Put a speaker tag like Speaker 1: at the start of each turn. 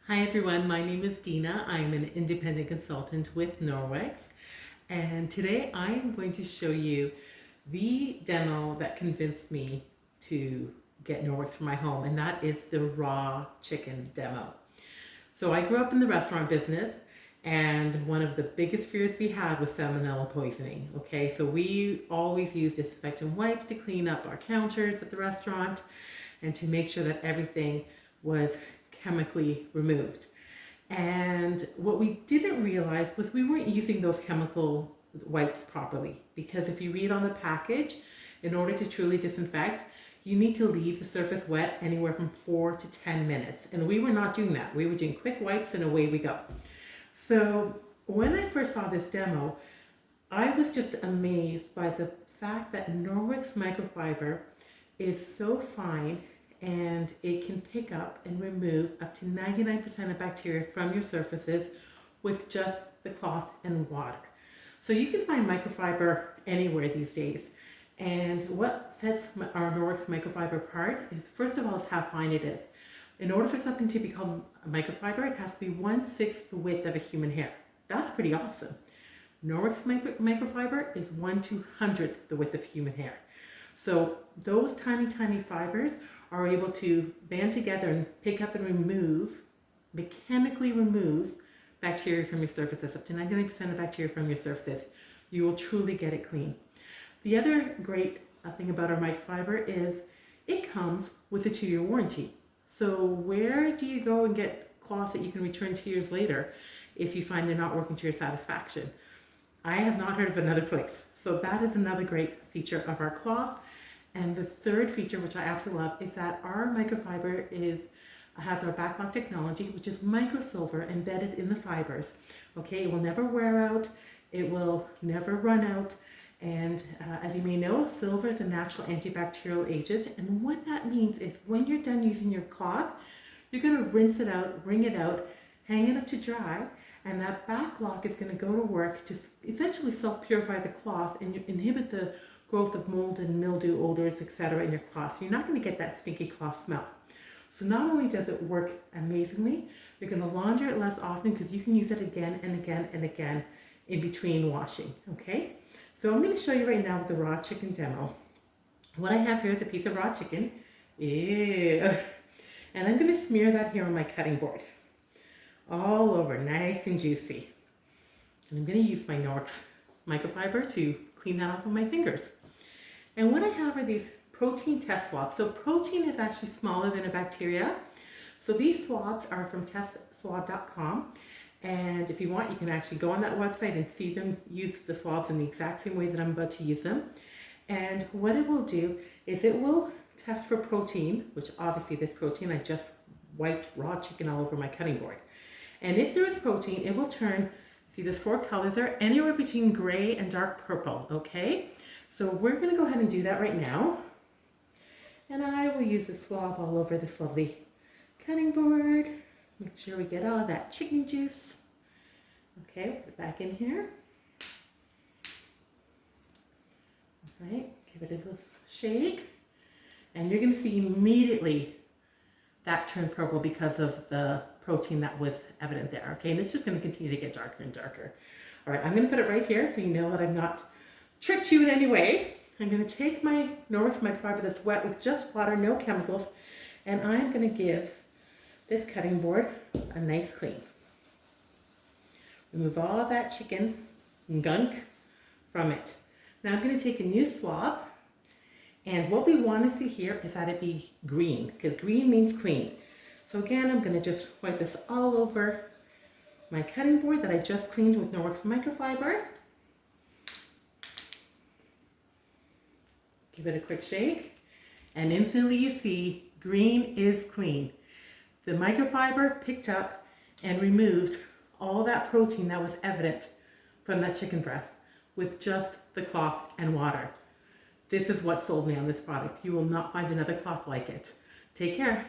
Speaker 1: Hi everyone, my name is Dina. I'm an independent consultant with Norwex, and today I'm going to show you the demo that convinced me to get Norwex for my home, and that is the raw chicken demo. So I grew up in the restaurant business, and one of the biggest fears we had was salmonella poisoning. Okay, so we always used disinfectant wipes to clean up our counters at the restaurant and to make sure that everything was chemically removed. And what we didn't realize was we weren't using those chemical wipes properly, because if you read on the package, in order to truly disinfect, you need to leave the surface wet anywhere from 4 to 10 minutes. And we were not doing that. We were doing quick wipes and away we go. So when I first saw this demo, I was just amazed by the fact that Norwex microfiber is so fine and it can pick up and remove up to 99% of bacteria from your surfaces with just the cloth and water. So you can find microfiber anywhere these days. And what sets our Norwex microfiber apart is, first of all, is how fine it is. In order for something to become a microfiber, it has to be 1/6 the width of a human hair. That's pretty awesome. Norwex microfiber is 1/200th the width of human hair. So those tiny, tiny fibers are able to band together and pick up and remove, mechanically remove bacteria from your surfaces, up to 99% of bacteria from your surfaces. You will truly get it clean. The other great thing about our microfiber is it comes with a 2-year warranty. So where do you go and get cloths that you can return 2 years later if you find they're not working to your satisfaction? I have not heard of another place. So that is another great feature of our cloths. And the third feature, which I absolutely love, is that our microfiber has our backlock technology, which is microsilver embedded in the fibers. Okay, it will never wear out, it will never run out. And as you may know, silver is a natural antibacterial agent. And what that means is when you're done using your cloth, you're going to rinse it out, wring it out, hang it up to dry, and that backlock is going to go to work to essentially self-purify the cloth and inhibit the growth of mold and mildew odors, etc. in your cloth. So you're not going to get that stinky cloth smell. So not only does it work amazingly, you're going to launder it less often because you can use it again and again and again in between washing. Okay, so I'm going to show you right now with the raw chicken demo. What I have here is a piece of raw chicken. Ew. And I'm going to smear that here on my cutting board. All over, nice and juicy. And I'm going to use my Norwex microfiber to clean that off with my fingers. And what I have are these protein test swabs. So protein is actually smaller than a bacteria. So these swabs are from testswab.com. And if you want, you can actually go on that website and see them use the swabs in the exact same way that I'm about to use them. And what it will do is it will test for protein, which obviously this protein, I just wiped raw chicken all over my cutting board. And if there is protein, it will turn, see those 4 colors are anywhere between gray and dark purple, okay? So we're gonna go ahead and do that right now. And I will use the swab all over this lovely cutting board. Make sure we get all that chicken juice. Okay, put it back in here. All right, give it a little shake. And you're gonna see immediately that turned purple because of the protein that was evident there, okay? And it's just gonna continue to get darker and darker. All right, I'm gonna put it right here so you know that I've not tricked you in any way. I'm gonna take my Norwex microfiber that's wet with just water, no chemicals, and I'm gonna give this cutting board a nice clean. Remove all that chicken gunk from it. Now I'm gonna take a new swab, and what we wanna see here is that it be green, because green means clean. So again, I'm gonna just wipe this all over my cutting board that I just cleaned with Norwex microfiber. Give it a quick shake, and instantly you see green is clean. The microfiber picked up and removed all that protein that was evident from that chicken breast with just the cloth and water. This is what sold me on this product. You will not find another cloth like it. Take care.